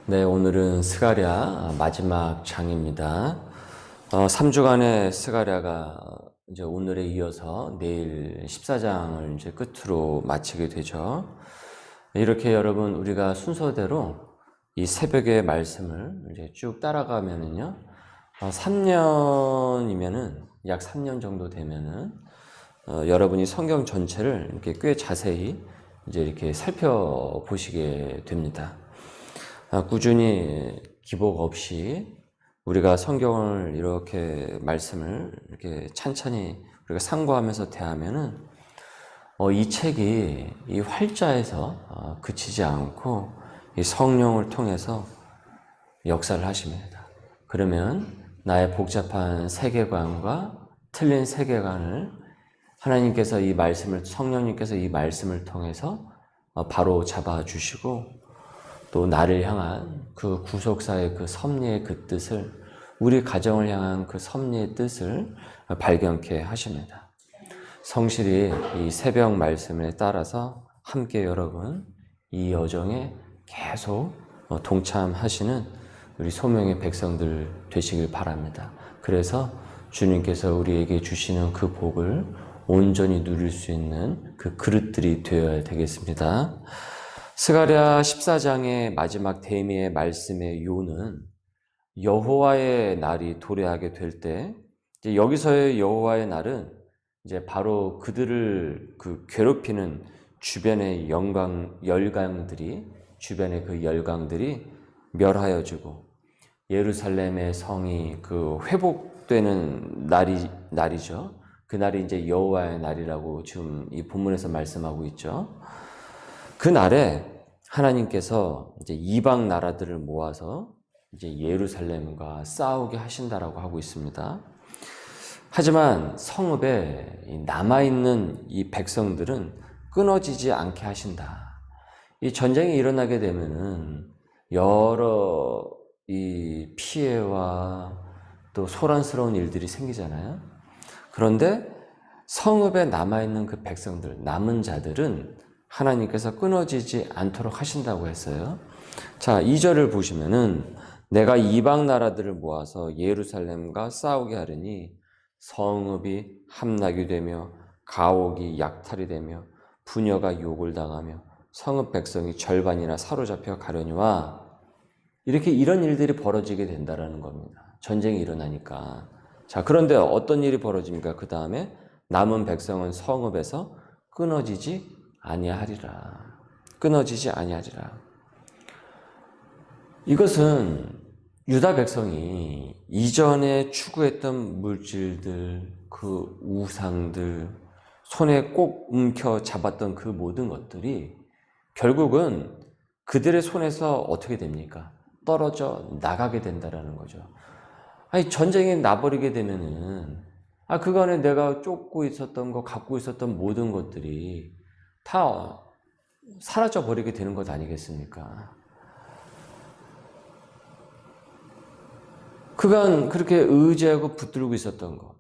네, 오늘은 스가랴 마지막 장입니다. 3주간의 스가랴가 이제 오늘에 이어서 내일 14장을 이제 끝으로 마치게 되죠. 이렇게 여러분 우리가 순서대로 이 새벽의 말씀을 이제 쭉 따라가면은요, 3년이면은 약 3년 정도 되면은 여러분이 성경 전체를 이렇게 꽤 자세히 이제 이렇게 살펴보시게 됩니다. 꾸준히 기복 없이 우리가 성경을 이렇게 말씀을 이렇게 찬찬히 우리가 상고하면서 대하면은 이 책이 이 활자에서 그치지 않고 이 성령을 통해서 역사를 하십니다. 그러면 나의 복잡한 세계관과 틀린 세계관을 하나님께서 이 말씀을, 성령님께서 이 말씀을 통해서 바로 잡아주시고 또 나를 향한 그 구속사의 그 섭리의 그 뜻을, 우리 가정을 향한 그 섭리의 뜻을 발견케 하십니다. 성실히 이 새벽 말씀에 따라서 함께 여러분 이 여정에 계속 동참하시는 우리 소명의 백성들 되시길 바랍니다. 그래서 주님께서 우리에게 주시는 그 복을 온전히 누릴 수 있는 그 그릇들이 되어야 되겠습니다. 스가랴 14장의 마지막 대미의 말씀의 요는 여호와의 날이 도래하게 될 때, 여기서의 여호와의 날은 이제 바로 그들을 괴롭히는 주변의 주변의 그 열강들이 멸하여지고 예루살렘의 성이 회복되는 날이죠. 그 날이 이제 여호와의 날이라고 지금 이 본문에서 말씀하고 있죠. 그 날에 하나님께서 이제 이방 나라들을 모아서 이제 예루살렘과 싸우게 하신다라고 하고 있습니다. 하지만 성읍에 남아있는 이 백성들은 끊어지지 않게 하신다. 이 전쟁이 일어나게 되면은 여러 이 피해와 또 소란스러운 일들이 생기잖아요. 그런데 성읍에 남아있는 그 백성들, 남은 자들은 하나님께서 끊어지지 않도록 하신다고 했어요. 자, 2절을 보시면은 내가 이방 나라들을 모아서 예루살렘과 싸우게 하리니 성읍이 함락이 되며 가옥이 약탈이 되며 부녀가 욕을 당하며 성읍 백성이 절반이나 사로잡혀 가려니와 이런 일들이 벌어지게 된다라는 겁니다. 전쟁이 일어나니까. 자, 그런데 어떤 일이 벌어집니까? 그 다음에 남은 백성은 성읍에서 끊어지지 아니하리라. 끊어지지 아니하리라. 이것은 유다 백성이 이전에 추구했던 물질들, 그 우상들, 손에 꼭 움켜 잡았던 그 모든 것들이 결국은 그들의 손에서 어떻게 됩니까? 떨어져 나가게 된다라는 거죠. 아니, 전쟁이 나버리게 되면은, 그간에 내가 쫓고 있었던 거, 갖고 있었던 모든 것들이 다 사라져 버리게 되는 것 아니겠습니까? 그간 그렇게 의지하고 붙들고 있었던 것,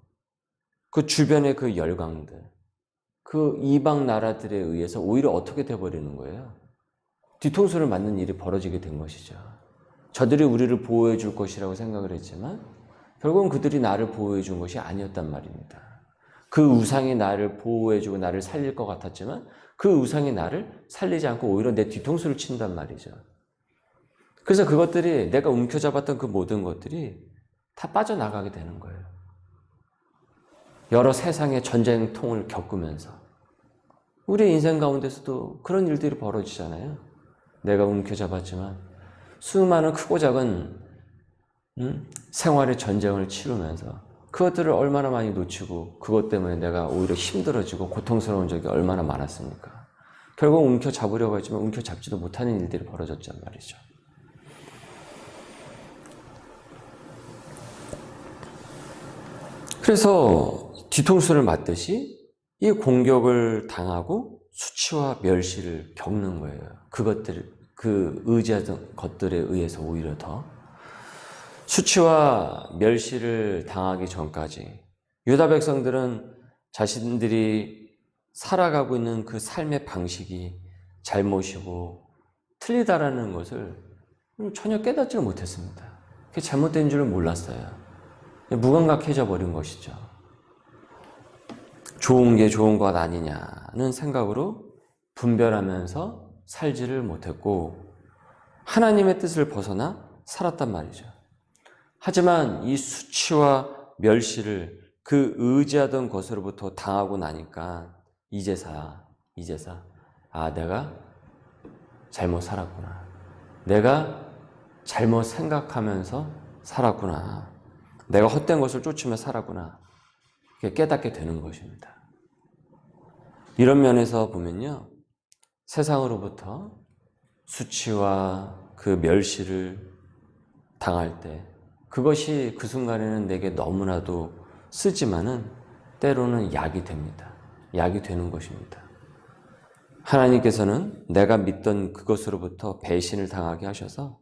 그 주변의 그 열강들, 그 이방 나라들에 의해서 오히려 어떻게 돼버리는 거예요? 뒤통수를 맞는 일이 벌어지게 된 것이죠. 저들이 우리를 보호해 줄 것이라고 생각을 했지만 결국은 그들이 나를 보호해 준 것이 아니었단 말입니다. 그 우상이 나를 보호해 주고 나를 살릴 것 같았지만 그 우상이 나를 살리지 않고 오히려 내 뒤통수를 친단 말이죠. 그래서 그것들이, 내가 움켜잡았던 그 모든 것들이 다 빠져나가게 되는 거예요. 여러 세상의 전쟁통을 겪으면서 우리의 인생 가운데서도 그런 일들이 벌어지잖아요. 내가 움켜잡았지만 수많은 크고 작은 생활의 전쟁을 치르면서 그것들을 얼마나 많이 놓치고 그것 때문에 내가 오히려 힘들어지고 고통스러운 적이 얼마나 많았습니까? 결국 움켜잡으려고 했지만 움켜잡지도 못하는 일들이 벌어졌단 말이죠. 그래서 뒤통수를 맞듯이 이 공격을 당하고 수치와 멸시를 겪는 거예요. 그 의지하던 것들에 의해서 오히려 더 수치와 멸시를 당하기 전까지 유다 백성들은 자신들이 살아가고 있는 그 삶의 방식이 잘못이고 틀리다라는 것을 전혀 깨닫지를 못했습니다. 그게 잘못된 줄을 몰랐어요. 무감각해져 버린 것이죠. 좋은 게 좋은 것 아니냐는 생각으로 분별하면서 살지를 못했고 하나님의 뜻을 벗어나 살았단 말이죠. 하지만 이 수치와 멸시를 그 의지하던 것으로부터 당하고 나니까 이제사 내가 잘못 살았구나. 내가 잘못 생각하면서 살았구나. 내가 헛된 것을 쫓으며 살았구나. 깨닫게 되는 것입니다. 이런 면에서 보면요. 세상으로부터 수치와 그 멸시를 당할 때 그것이 그 순간에는 내게 너무나도 쓰지만은 때로는 약이 됩니다. 약이 되는 것입니다. 하나님께서는 내가 믿던 그것으로부터 배신을 당하게 하셔서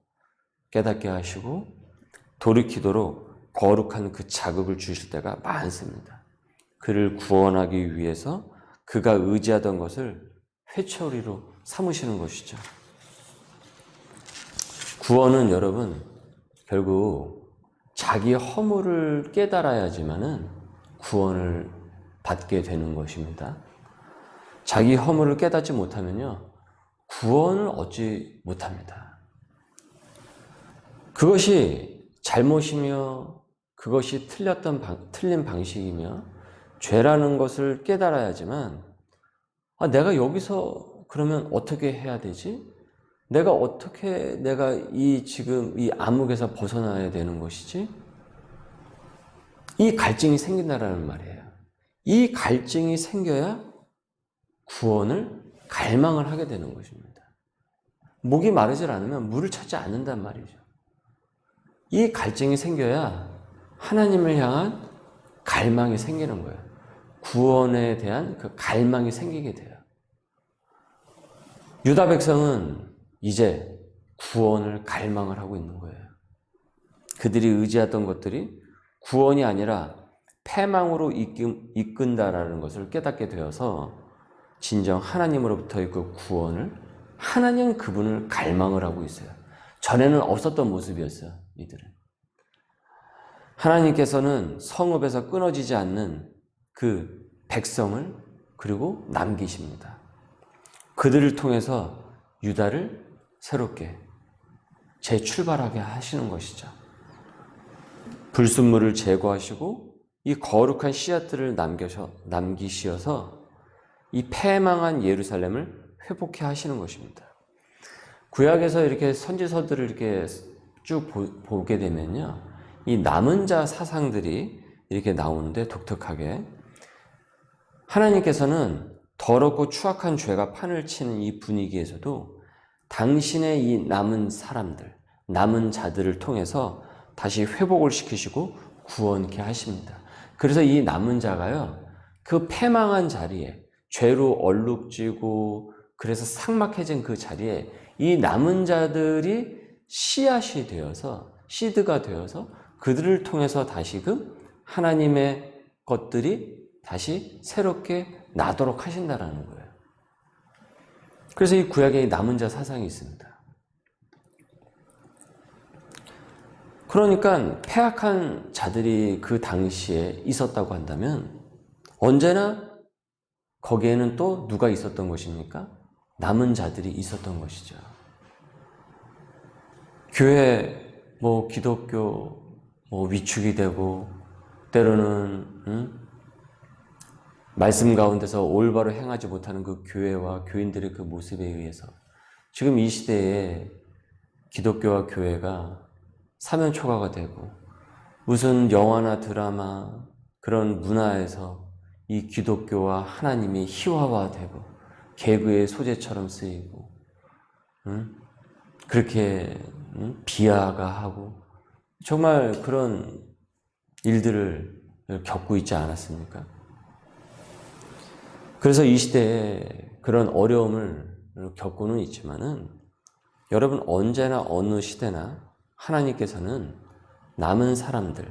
깨닫게 하시고 돌이키도록 거룩한 그 자극을 주실 때가 많습니다. 그를 구원하기 위해서 그가 의지하던 것을 회초리로 삼으시는 것이죠. 구원은 여러분 결국 자기 허물을 깨달아야지만은 구원을 받게 되는 것입니다. 자기 허물을 깨닫지 못하면요 구원을 얻지 못합니다. 그것이 잘못이며 그것이 틀린 방식이며 죄라는 것을 깨달아야지만 내가 여기서 그러면 어떻게 해야 되지? 내가 지금 이 암흑에서 벗어나야 되는 것이지? 이 갈증이 생긴다라는 말이에요. 이 갈증이 생겨야 구원을 갈망을 하게 되는 것입니다. 목이 마르질 않으면 물을 찾지 않는단 말이죠. 이 갈증이 생겨야 하나님을 향한 갈망이 생기는 거예요. 구원에 대한 그 갈망이 생기게 돼요. 유다 백성은 이제 구원을 갈망을 하고 있는 거예요. 그들이 의지했던 것들이 구원이 아니라 패망으로 이끈다라는 것을 깨닫게 되어서 진정 하나님으로부터의 그 구원을 하나님 그분을 갈망을 하고 있어요. 전에는 없었던 모습이었어요. 이들은. 하나님께서는 성읍에서 끊어지지 않는 그 백성을 그리고 남기십니다. 그들을 통해서 유다를 새롭게 재출발하게 하시는 것이죠. 불순물을 제거하시고 이 거룩한 씨앗들을 남기시어서 이 패망한 예루살렘을 회복해 하시는 것입니다. 구약에서 이렇게 선지서들을 이렇게 쭉 보게 되면요. 이 남은 자 사상들이 이렇게 나오는데 독특하게 하나님께서는 더럽고 추악한 죄가 판을 치는 이 분위기에서도 당신의 이 남은 사람들, 남은 자들을 통해서 다시 회복을 시키시고 구원케 하십니다. 그래서 이 남은 자가요, 그 패망한 자리에 죄로 얼룩지고 그래서 삭막해진 그 자리에 이 남은 자들이 씨앗이 되어서 씨드가 되어서 그들을 통해서 다시금 하나님의 것들이 다시 새롭게 나도록 하신다라는 거예요. 그래서 이 구약에 남은 자 사상이 있습니다. 그러니까 패악한 자들이 그 당시에 있었다고 한다면 언제나 거기에는 또 누가 있었던 것입니까? 남은 자들이 있었던 것이죠. 교회, 기독교, 위축이 되고 때로는 말씀 가운데서 올바로 행하지 못하는 그 교회와 교인들의 그 모습에 의해서 지금 이 시대에 기독교와 교회가 사면초가가 되고 무슨 영화나 드라마 그런 문화에서 이 기독교와 하나님이 희화화되고 개그의 소재처럼 쓰이고 그렇게 비하가 하고 정말 그런 일들을 겪고 있지 않았습니까? 그래서 이 시대에 그런 어려움을 겪고는 있지만은 여러분 언제나 어느 시대나 하나님께서는 남은 사람들,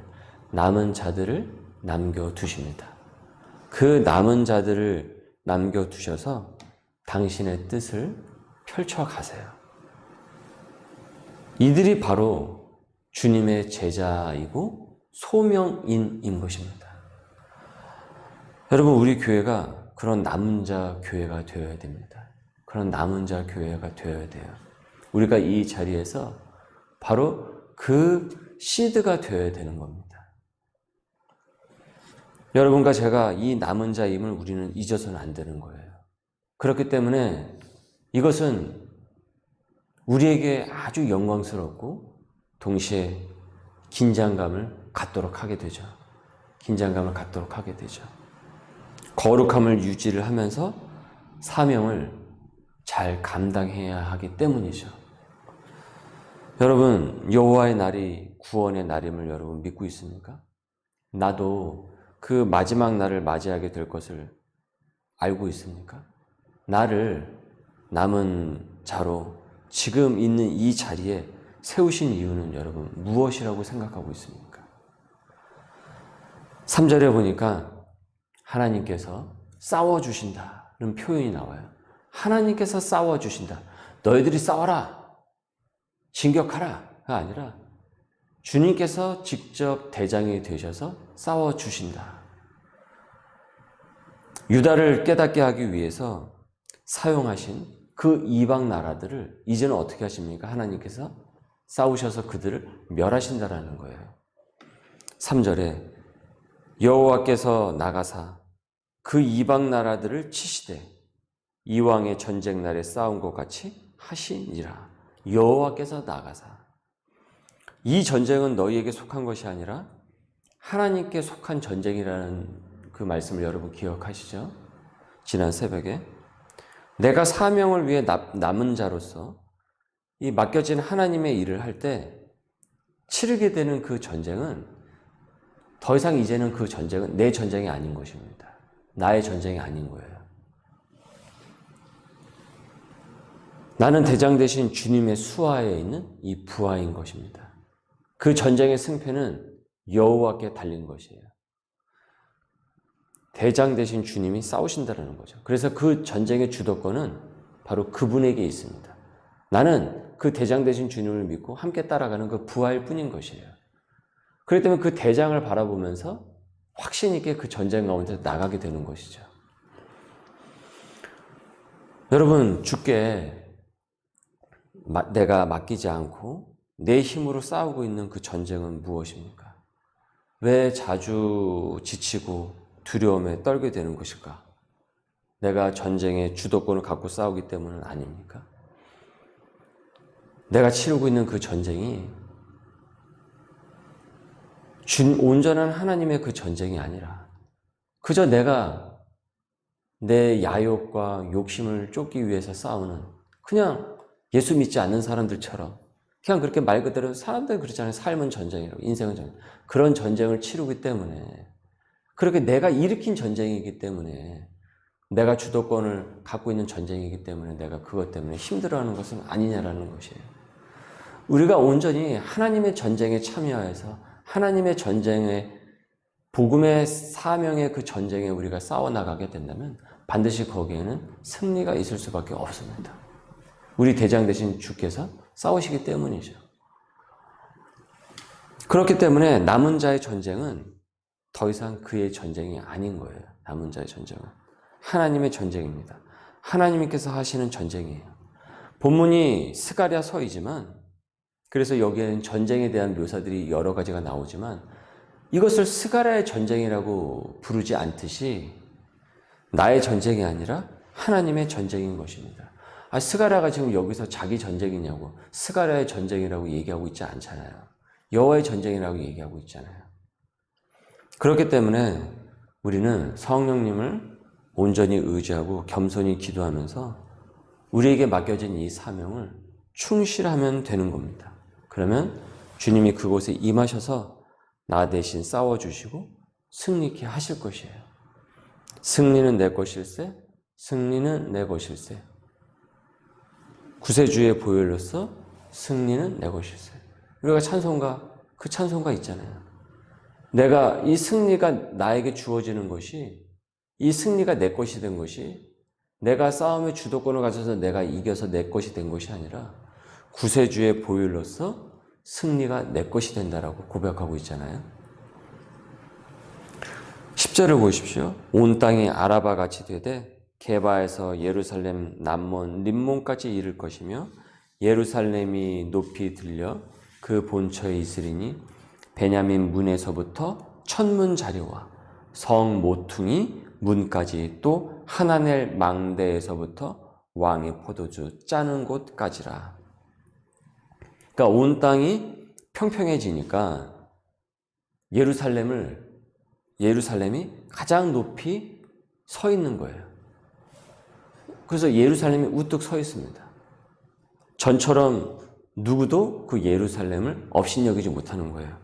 남은 자들을 남겨두십니다. 그 남은 자들을 남겨두셔서 당신의 뜻을 펼쳐가세요. 이들이 바로 주님의 제자이고 소명인인 것입니다. 여러분, 우리 교회가 그런 남은 자 교회가 되어야 됩니다. 그런 남은 자 교회가 되어야 돼요. 우리가 이 자리에서 바로 그 시드가 되어야 되는 겁니다. 여러분과 제가 이 남은 자임을 우리는 잊어서는 안 되는 거예요. 그렇기 때문에 이것은 우리에게 아주 영광스럽고 동시에 긴장감을 갖도록 하게 되죠. 긴장감을 갖도록 하게 되죠. 거룩함을 유지를 하면서 사명을 잘 감당해야 하기 때문이죠. 여러분, 여호와의 날이 구원의 날임을 여러분 믿고 있습니까? 나도 그 마지막 날을 맞이하게 될 것을 알고 있습니까? 나를 남은 자로 지금 있는 이 자리에 세우신 이유는 여러분 무엇이라고 생각하고 있습니까? 3절에 보니까 하나님께서 싸워주신다는 표현이 나와요. 하나님께서 싸워주신다. 너희들이 싸워라. 진격하라가 아니라 주님께서 직접 대장이 되셔서 싸워주신다. 유다를 깨닫게 하기 위해서 사용하신 그 이방 나라들을 이제는 어떻게 하십니까? 하나님께서 싸우셔서 그들을 멸하신다라는 거예요. 3절에 여호와께서 나가사 그 이방 나라들을 치시되 이왕의 전쟁 날에 싸운 것 같이 하시니라. 여호와께서 나가사. 이 전쟁은 너희에게 속한 것이 아니라 하나님께 속한 전쟁이라는 그 말씀을 여러분 기억하시죠? 지난 새벽에 내가 사명을 위해 남은 자로서 이 맡겨진 하나님의 일을 할 때 치르게 되는 그 전쟁은 더 이상 이제는 그 전쟁은 내 전쟁이 아닌 것입니다. 나의 전쟁이 아닌 거예요. 나는 대장 되신 주님의 수하에 있는 이 부하인 것입니다. 그 전쟁의 승패는 여호와께 달린 것이에요. 대장 되신 주님이 싸우신다는 거죠. 그래서 그 전쟁의 주도권은 바로 그분에게 있습니다. 나는 그 대장 되신 주님을 믿고 함께 따라가는 그 부하일 뿐인 것이에요. 그렇기 때문에 그 대장을 바라보면서 확신 있게 그 전쟁 가운데 나가게 되는 것이죠. 여러분, 주께 내가 맡기지 않고 내 힘으로 싸우고 있는 그 전쟁은 무엇입니까? 왜 자주 지치고 두려움에 떨게 되는 것일까? 내가 전쟁의 주도권을 갖고 싸우기 때문은 아닙니까? 내가 치르고 있는 그 전쟁이 온전한 하나님의 그 전쟁이 아니라 그저 내가 내 야욕과 욕심을 쫓기 위해서 싸우는 그냥 예수 믿지 않는 사람들처럼 그냥 그렇게 말 그대로 사람들이 그렇잖아요. 삶은 전쟁이라고, 인생은 전쟁. 그런 전쟁을 치르기 때문에 그렇게 내가 일으킨 전쟁이기 때문에 내가 주도권을 갖고 있는 전쟁이기 때문에 내가 그것 때문에 힘들어하는 것은 아니냐라는 것이에요. 우리가 온전히 하나님의 전쟁에 참여해서 하나님의 전쟁에 복음의 사명의 그 전쟁에 우리가 싸워나가게 된다면 반드시 거기에는 승리가 있을 수밖에 없습니다. 우리 대장 되신 주께서 싸우시기 때문이죠. 그렇기 때문에 남은 자의 전쟁은 더 이상 그의 전쟁이 아닌 거예요. 남은 자의 전쟁은 하나님의 전쟁입니다. 하나님께서 하시는 전쟁이에요. 본문이 스가랴 서이지만 그래서 여기에는 전쟁에 대한 묘사들이 여러 가지가 나오지만 이것을 스가랴의 전쟁이라고 부르지 않듯이 나의 전쟁이 아니라 하나님의 전쟁인 것입니다. 스가랴가 지금 여기서 자기 전쟁이냐고 스가랴의 전쟁이라고 얘기하고 있지 않잖아요. 여호와의 전쟁이라고 얘기하고 있잖아요. 그렇기 때문에 우리는 성령님을 온전히 의지하고 겸손히 기도하면서 우리에게 맡겨진 이 사명을 충실하면 되는 겁니다. 그러면 주님이 그곳에 임하셔서 나 대신 싸워주시고 승리케 하실 것이에요. 승리는 내 것일세, 승리는 내 것일세. 구세주의 보혈로서 승리는 내 것일세. 우리가 찬송가, 그 찬송가 있잖아요. 내가 이 승리가 나에게 주어지는 것이, 이 승리가 내 것이 된 것이 내가 싸움의 주도권을 가져서 내가 이겨서 내 것이 된 것이 아니라 구세주의 보혈로서 승리가 내 것이 된다라고 고백하고 있잖아요. 10절을 보십시오. 온 땅이 아라바 같이 되되 게바에서 예루살렘 남몬 림몬까지 이를 것이며 예루살렘이 높이 들려 그 본처에 있으리니 베냐민 문에서부터 천문 자리와 성 모퉁이 문까지 또 하나넬 망대에서부터 왕의 포도주 짜는 곳까지라. 그러니까 온 땅이 평평해지니까 예루살렘이 가장 높이 서 있는 거예요. 그래서 예루살렘이 우뚝 서 있습니다. 전처럼 누구도 그 예루살렘을 업신여기지 못하는 거예요.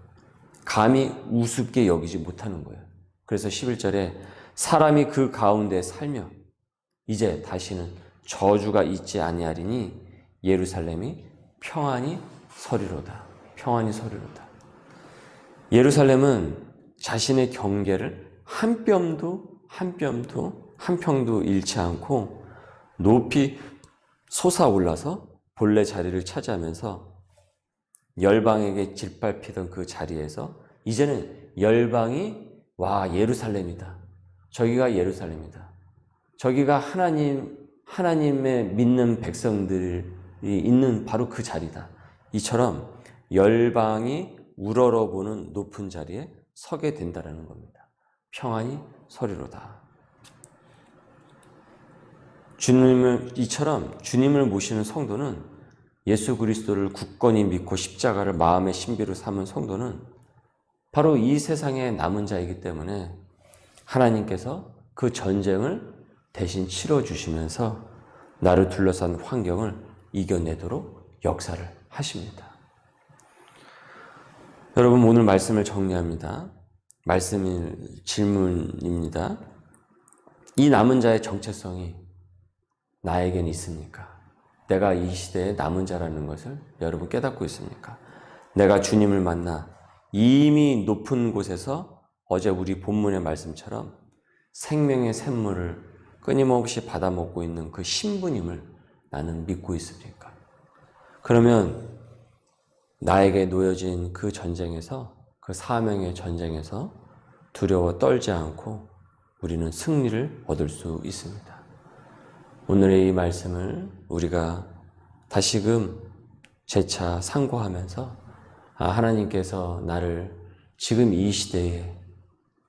감히 우습게 여기지 못하는 거예요. 그래서 11절에 사람이 그 가운데 살며 이제 다시는 저주가 있지 아니하리니 예루살렘이 평안히 서리로다. 평안히 서리로다. 예루살렘은 자신의 경계를 한 평도 잃지 않고 높이 솟아올라서 본래 자리를 차지하면서 열방에게 짓밟히던 그 자리에서 이제는 열방이 와, 예루살렘이다. 저기가 예루살렘이다. 저기가 하나님의 믿는 백성들이 있는 바로 그 자리다. 이처럼 열방이 우러러보는 높은 자리에 서게 된다라는 겁니다. 평안히 서리로다. 이처럼 주님을 모시는 성도는 예수 그리스도를 굳건히 믿고 십자가를 마음의 신비로 삼은 성도는 바로 이 세상의 남은 자이기 때문에 하나님께서 그 전쟁을 대신 치러주시면서 나를 둘러싼 환경을 이겨내도록 역사를 하십니다. 여러분, 오늘 말씀을 정리합니다. 질문입니다. 이 남은 자의 정체성이 나에겐 있습니까? 내가 이 시대의 남은 자라는 것을 여러분 깨닫고 있습니까? 내가 주님을 만나 이미 높은 곳에서 어제 우리 본문의 말씀처럼 생명의 샘물을 끊임없이 받아먹고 있는 그 신부님을 나는 믿고 있습니까? 그러면 나에게 놓여진 그 전쟁에서, 그 사명의 전쟁에서 두려워 떨지 않고 우리는 승리를 얻을 수 있습니다. 오늘의 이 말씀을 우리가 다시금 재차 상고하면서 하나님께서 나를 지금 이 시대에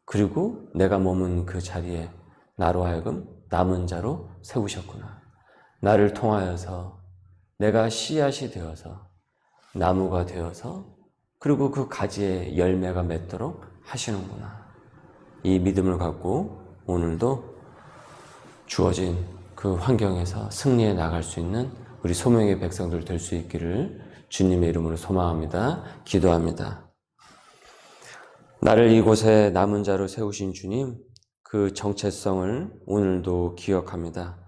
그리고 내가 머문 그 자리에 나로 하여금 남은 자로 세우셨구나. 나를 통하여서 내가 씨앗이 되어서 나무가 되어서 그리고 그 가지에 열매가 맺도록 하시는구나. 이 믿음을 갖고 오늘도 주어진 그 환경에서 승리해 나갈 수 있는 우리 소명의 백성들 될 수 있기를 주님의 이름으로 소망합니다. 기도합니다. 나를 이곳에 남은 자로 세우신 주님, 그 정체성을 오늘도 기억합니다.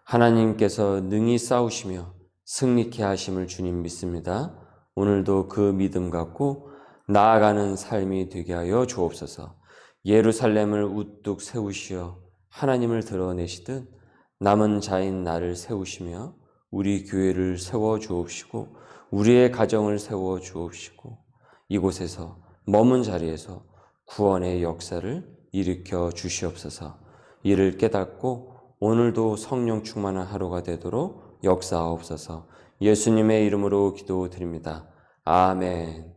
하나님께서 능히 싸우시며 승리케 하심을 주님 믿습니다. 오늘도 그 믿음 갖고 나아가는 삶이 되게 하여 주옵소서. 예루살렘을 우뚝 세우시어 하나님을 드러내시듯 남은 자인 나를 세우시며 우리 교회를 세워 주옵시고 우리의 가정을 세워 주옵시고 이곳에서 머문 자리에서 구원의 역사를 일으켜 주시옵소서. 이를 깨닫고 오늘도 성령 충만한 하루가 되도록 역사하옵소서. 예수님의 이름으로 기도드립니다. 아멘.